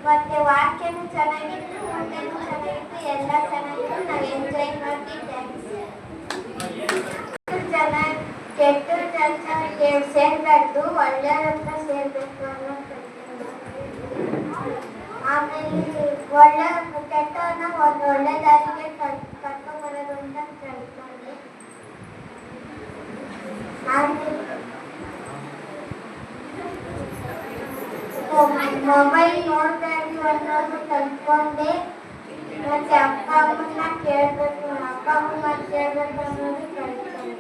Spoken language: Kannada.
ಮತ್ತೆ ವಾಕ್ಯನೂ ಚೆನ್ನಾಗಿತ್ತು, ಊಟನೂ ಚೆನ್ನಾಗಿತ್ತು, ಎಲ್ಲ ಚೆನ್ನಾಗಿತ್ತು. ನಾವು ಎಂಜಾಯ್ ಮಾಡಿ ಚೆನ್ನಾಗಿ ಕೆಟ್ಟ ಕೆಲಸ ಸೇರ್ಬಾರ್ದು, ಒಳ್ಳೆಯವ್ರ ಹತ್ರ ಸೇರ್ಬೇಕು ಅನ್ನೋ ಕಲ್ತ್ಕೊಂಡೆ. ಆಮೇಲೆ ಒಳ್ಳೆ ಕೆಟ್ಟವನ್ನ ಒಂದು ಒಳ್ಳೆ ದಾರಿಗೆ ಕರ್ಕೊಂಬರೋದು ಅಂತ ಕಲ್ತ್ಕೊಂಡೆ. ಮೊಬೈಲ್ ನೋಡ್ಬೇಡಿ ಅನ್ನೋದು ಕಲ್ತ್ಕೊಂಡೆ. ಮತ್ತೆ ಅಪ್ಪ ಅಮ್ಮನ್ನ ಕೇಳಬೇಕು, ಅಪ್ಪ ಅಮ್ಮ ಕೇಳಬೇಕು ಅನ್ನೋದು ಕಲ್ತ್ಕೊಂಡೆ.